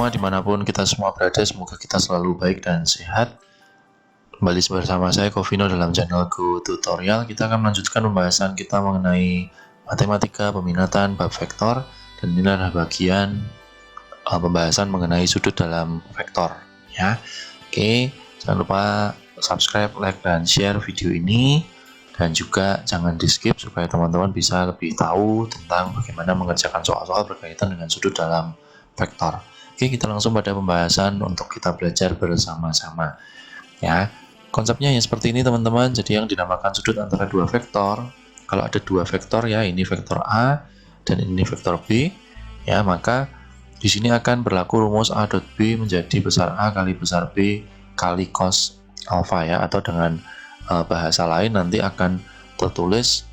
semua dimanapun kita semua berada, semoga kita selalu baik dan sehat. Kembali bersama saya Kovino dalam channel Go Tutorial. Kita akan melanjutkan pembahasan kita mengenai matematika peminatan bab vektor, dan ini adalah bagian pembahasan mengenai sudut dalam vektor ya. Oke, jangan lupa subscribe, like, dan share video ini, dan juga jangan di skip supaya teman-teman bisa lebih tahu tentang bagaimana mengerjakan soal-soal berkaitan dengan sudut dalam vektor. Oke, kita langsung pada pembahasan untuk kita belajar bersama-sama ya. Konsepnya ya seperti ini teman-teman. Jadi yang dinamakan sudut antara dua vektor, kalau ada dua vektor ya, ini vektor A dan ini vektor B ya, maka di sini akan berlaku rumus A dot B menjadi besar A kali besar B kali cos alfa ya, atau dengan bahasa lain nanti akan tertulis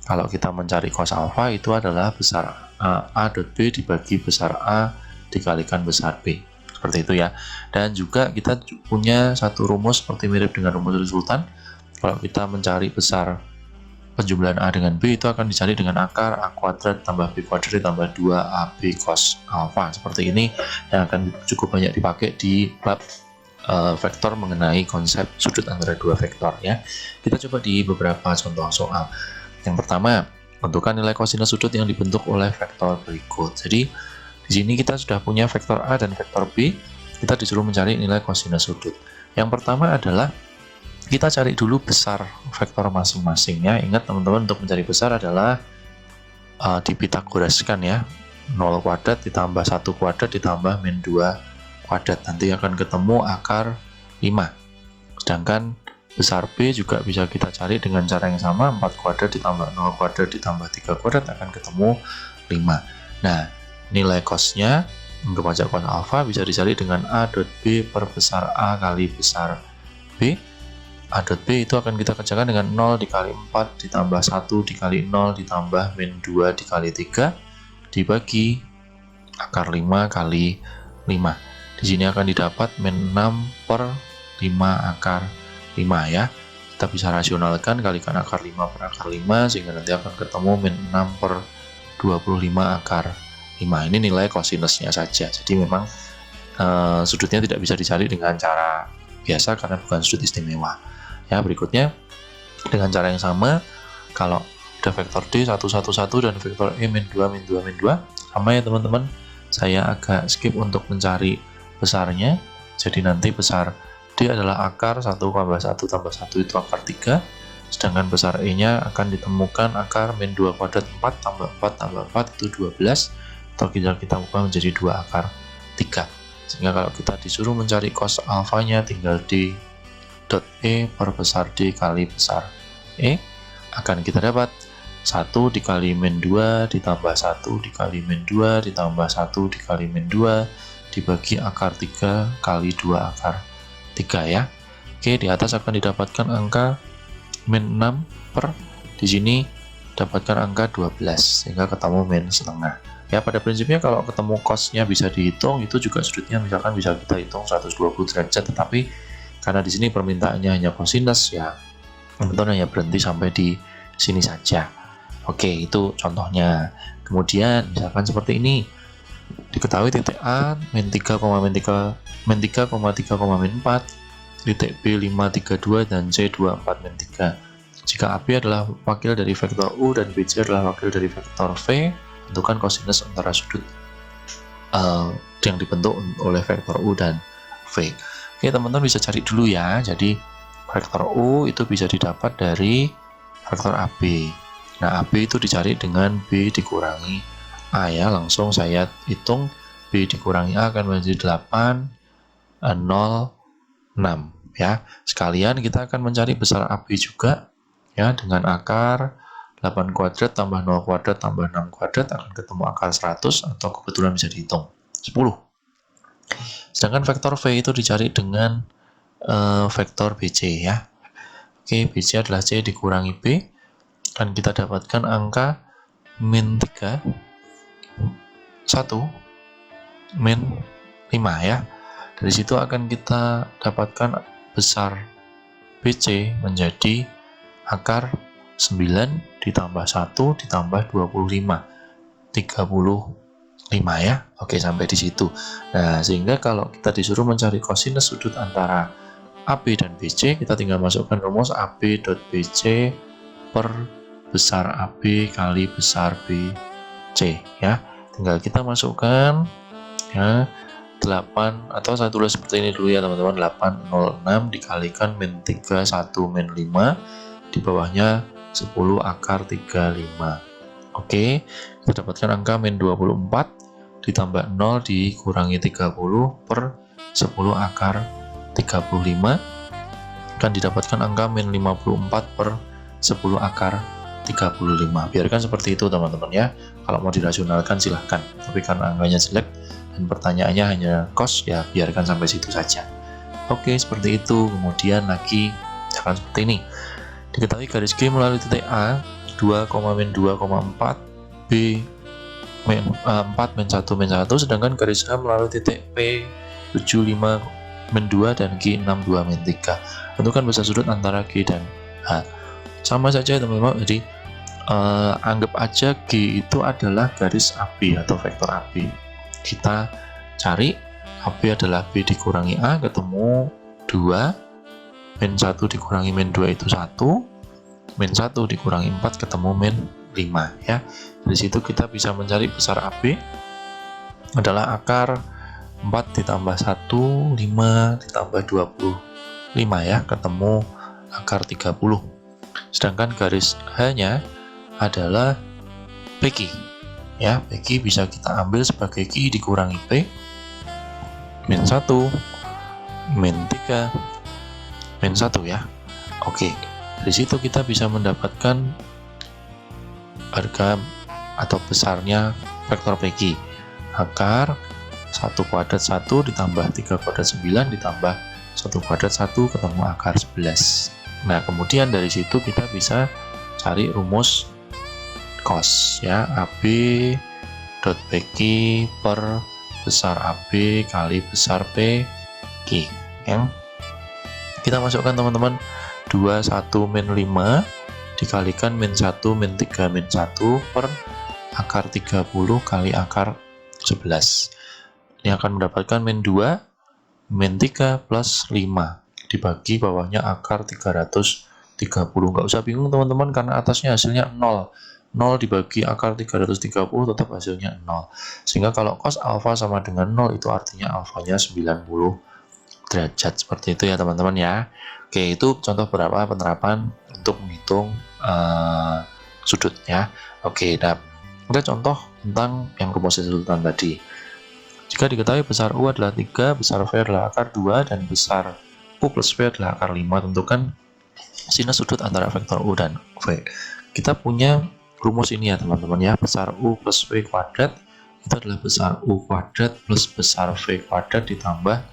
kalau kita mencari cos alfa itu adalah besar A dot B dibagi besar A dikalikan besar B, seperti itu ya. Dan juga kita punya satu rumus seperti mirip dengan rumus resultan. Kalau kita mencari besar penjumlahan A dengan B itu akan dicari dengan akar A kuadrat tambah B kuadrat ditambah 2AB cos alfa, seperti ini, yang akan cukup banyak dipakai di bab vektor mengenai konsep sudut antara dua vektor ya. Kita coba di beberapa contoh soal. Yang pertama, tentukan nilai kosinus sudut yang dibentuk oleh vektor berikut. Jadi di sini kita sudah punya vektor A dan vektor B, kita disuruh mencari nilai kosinus sudut. Yang pertama adalah kita cari dulu besar vektor masing-masing ya. Ingat teman-teman, untuk mencari besar adalah dipitagoraskan ya. 0 kuadrat ditambah 1 kuadrat ditambah min 2 kuadrat. Nanti akan ketemu akar 5. Sedangkan besar B juga bisa kita cari dengan cara yang sama. 4 kuadrat ditambah 0 kuadrat ditambah 3 kuadrat akan ketemu 5. Nah, nilai cosnya untuk pajak cos alfa bisa dicari dengan A dot B per besar A kali besar B. A dot B itu akan kita kerjakan dengan 0 dikali 4 ditambah 1 dikali 0 ditambah min 2 dikali 3 dibagi akar 5 kali 5. Di sini akan didapat min 6 per 5 akar 5 ya. Kita bisa rasionalkan, kalikan akar 5 per akar 5 sehingga nanti akan ketemu min 6 per 25 akar 5. Ini nilai kosinusnya saja. Jadi memang sudutnya tidak bisa dicari dengan cara biasa karena bukan sudut istimewa. Ya, berikutnya dengan cara yang sama, kalau ada vektor D 1 1 1 dan vektor E min 2 min 2 min 2 sama ya teman-teman. Saya agak skip untuk mencari besarnya. Jadi nanti besar D adalah akar 1 tambah 1 tambah 1 itu akar 3. Sedangkan besar E-nya akan ditemukan akar min 2 kuadrat 4 tambah 4 tambah 4 itu 12. Atau kita ubah menjadi 2 akar 3. Sehingga kalau kita disuruh mencari cos alfanya, tinggal D dot E per besar D kali besar E, akan kita dapat 1 dikali min 2 ditambah 1 dikali min 2 ditambah 1 dikali min 2 dibagi akar 3 kali 2 akar 3 ya. Oke, di atas akan didapatkan angka min 6 per, di sini dapatkan angka 12 sehingga ketemu min setengah. Ya, pada prinsipnya kalau ketemu cosnya bisa dihitung, itu juga sudutnya misalkan bisa kita hitung 120 derajat, tetapi karena di sini permintaannya hanya kosinus ya, teman-teman hanya berhenti sampai di sini saja. Oke, itu contohnya. Kemudian misalkan seperti ini, diketahui titik A min 3, min 3, min 3, 3, min 4, titik B 5, 3, 2 dan C 2, 4, min 3. Jika AB adalah wakil dari vektor U dan BC adalah wakil dari vektor V, tentukan kosinus antara sudut yang dibentuk oleh vektor U dan V. Oke, teman-teman bisa cari dulu ya. Jadi vektor U itu bisa didapat dari vektor AB. Nah, AB itu dicari dengan B dikurangi A ya. Langsung saya hitung, B dikurangi A akan menjadi 8, 0, 6 ya. Sekalian kita akan mencari besar AB juga ya, dengan akar 8 kuadrat tambah 0 kuadrat tambah 6 kuadrat akan ketemu akar 100, atau kebetulan bisa dihitung 10. Sedangkan vektor V itu dicari dengan vektor BC ya. Oke, BC adalah C dikurangi B, dan kita dapatkan angka min 3, 1, min 5 ya. Dari situ akan kita dapatkan besar BC menjadi akar 9 ditambah 1 ditambah 25, 31 5 ya. Oke, sampai di situ. Nah, sehingga kalau kita disuruh mencari kosinus sudut antara AB dan BC, kita tinggal masukkan rumus AB dot BC per besar AB kali besar BC ya. Tinggal kita masukkan ya 8, atau saya tulis seperti ini dulu ya teman-teman, 806 dikalikan min 3 1 min 5, di bawahnya 10 akar 35. Oke, kita dapatkan angka min 24 ditambah 0 dikurangi 30 per 10 akar 35, akan didapatkan angka min 54 per 10 akar 35. Biarkan seperti itu teman-teman ya. Kalau mau dirasionalkan silahkan, tapi karena angkanya jelek dan pertanyaannya hanya cos, ya biarkan sampai situ saja. Oke, seperti itu. Kemudian lagi akan seperti ini. Diketahui garis G melalui titik A 2,-2,4, B 4 min 1 min 1, sedangkan garis H melalui titik P 75 min 2 dan G 62 min 3. Tentukan besar sudut antara G dan H. Sama saja teman-teman, jadi anggap aja G itu adalah garis AB atau vektor AB. Kita cari AB adalah B dikurangi A, ketemu 2, min 1 dikurangi min 2 itu 1, min 1 dikurangi 4 ketemu min 5 ya. Dari situ kita bisa mencari besar AB adalah akar 4 ditambah 1, 5 ditambah 25 ya, ketemu akar 30. Sedangkan garis H-nya adalah PQ ya. PQ bisa kita ambil sebagai Q dikurangi P min 1 min 3 min 1 ya. Oke, dari situ kita bisa mendapatkan harga atau besarnya vektor PQ. Akar 1 kuadrat 1 ditambah 3 kuadrat 9 ditambah 1 kuadrat 1 ketemu akar 11. Nah, kemudian dari situ kita bisa cari rumus cos ya, AB dot PQ per besar AB kali besar PQ ya. Kita masukkan teman-teman 21 min 5 dikalikan min 1 min 3 min 1 per akar 30 kali akar 11. Ini akan mendapatkan min 2 min 3 plus 5 dibagi bawahnya akar 330. Nggak usah bingung teman-teman, karena atasnya hasilnya 0 dibagi akar 330 tetap hasilnya 0. Sehingga kalau cos alfa sama dengan 0 itu artinya alfanya 90 derajat. Seperti itu ya teman-teman ya. Oke, itu contoh beberapa penerapan untuk menghitung sudut ya. Oke, nah ada contoh tentang yang rumus resultan tadi. Jika diketahui besar U adalah 3, besar V adalah akar 2, dan besar U plus V adalah akar 5, tentukan sinus sudut antara vektor U dan V. Kita punya rumus ini ya teman-teman ya. Besar U plus V kuadrat itu adalah besar U kuadrat plus besar V kuadrat ditambah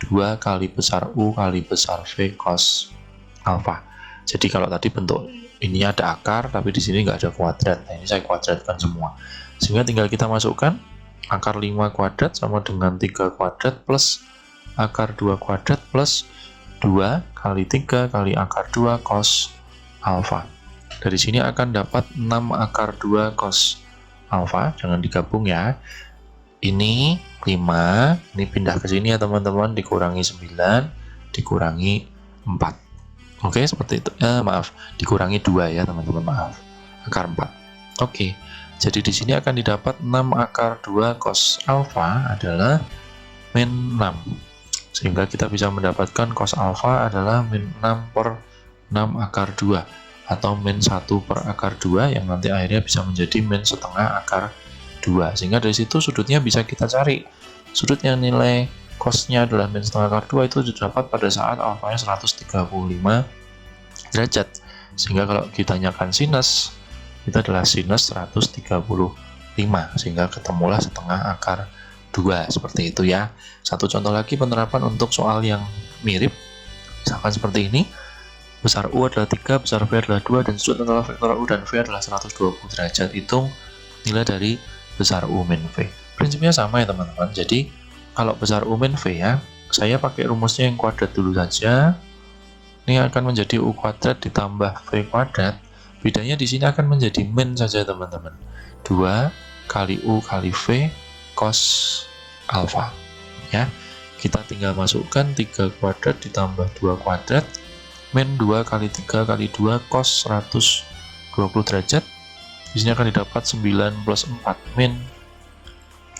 2 kali besar U kali besar V cos alfa. Jadi kalau tadi bentuk ini ada akar, tapi di sini nggak ada kuadrat. Nah, ini saya kuadratkan semua. Sehingga tinggal kita masukkan akar 5 kuadrat sama dengan 3 kuadrat plus akar 2 kuadrat plus 2 kali 3 kali akar 2 cos alfa. Dari sini akan dapat 6 akar 2 cos alfa. Jangan digabung ya. Ini 5, ini pindah ke sini ya teman-teman, dikurangi 9, dikurangi 4. Oke, seperti itu. Maaf, dikurangi 2 ya teman-teman, maaf. Akar 4. Oke. Jadi di sini akan didapat 6 akar 2 cos alfa adalah min 6. Sehingga kita bisa mendapatkan cos alfa adalah min 6 per 6 akar 2 atau min 1 per akar 2 yang nanti akhirnya bisa menjadi min setengah akar 2. Sehingga dari situ sudutnya bisa kita cari. Sudut yang nilai cosnya adalah min setengah akar 2 itu didapat pada saat alfanya 135 derajat. Sehingga kalau ditanyakan sinus, itu adalah sinus 135, sehingga ketemulah setengah akar 2. Seperti itu ya. Satu contoh lagi penerapan untuk soal yang mirip, misalkan seperti ini. Besar U adalah 3, besar V adalah 2, dan sudut antara vektor U dan V adalah 120 derajat. Hitung nilai dari besar U min V. Prinsipnya sama ya teman-teman. Jadi kalau besar U min V ya, saya pakai rumusnya yang kuadrat dulu saja. Ini akan menjadi U kuadrat ditambah V kuadrat. Bedanya di sini akan menjadi min saja teman-teman. 2 kali U kali V cos alfa. Ya, kita tinggal masukkan 3 kuadrat ditambah 2 kuadrat min 2 kali 3 kali 2 cos 120 derajat. Di sini akan didapat 9 plus 4 min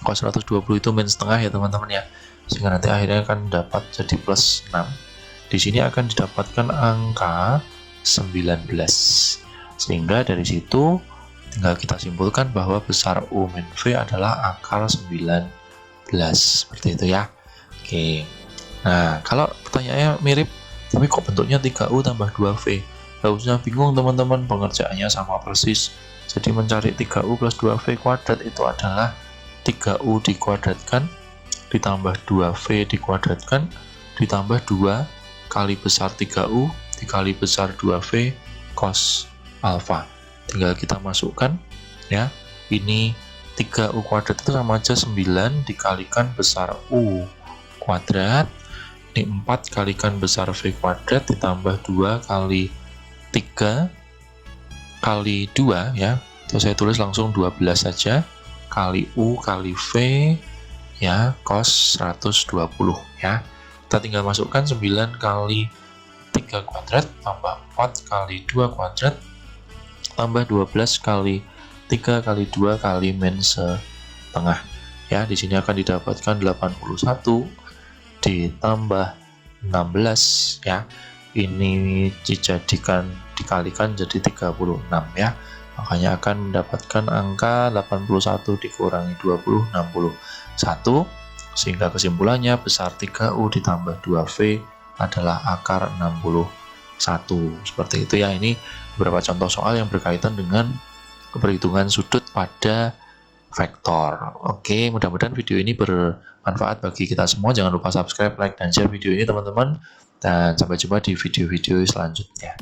cos 120 itu min setengah ya teman-teman ya, sehingga nanti akhirnya akan dapat jadi plus 6. Di sini akan didapatkan angka 19, sehingga dari situ tinggal kita simpulkan bahwa besar U min V adalah akar 19, seperti itu ya. Oke, nah kalau pertanyaannya mirip tapi kok bentuknya 3U tambah 2V, nggak usah bingung teman-teman, pengerjaannya sama persis. Jadi mencari 3U plus 2V kuadrat itu adalah 3U dikuadratkan ditambah 2V dikuadratkan ditambah 2 kali besar 3U dikali besar 2V cos alfa. Tinggal kita masukkan ya, ini 3U kuadrat itu sama aja 9 dikalikan besar U kuadrat, ini 4 kalikan besar V kuadrat ditambah 2 kali 3 kali 2 ya, itu saya tulis langsung 12 saja, kali U kali V ya, cos 120 ya. Kita tinggal masukkan 9 kali 3 kuadrat tambah 4 kali 2 kuadrat tambah 12 kali 3 kali 2 kali min setengah ya. Di sini akan didapatkan 81 ditambah 16 ya, ini dikalikan jadi 36 ya, makanya akan mendapatkan angka 81 dikurangi 20, 61, sehingga kesimpulannya besar 3U ditambah 2V adalah akar 61. Seperti itu ya. Ini beberapa contoh soal yang berkaitan dengan perhitungan sudut pada vektor. Oke, mudah-mudahan video ini bermanfaat bagi kita semua. Jangan lupa subscribe, like, dan share video ini teman-teman. Dan sampai jumpa di video-video selanjutnya.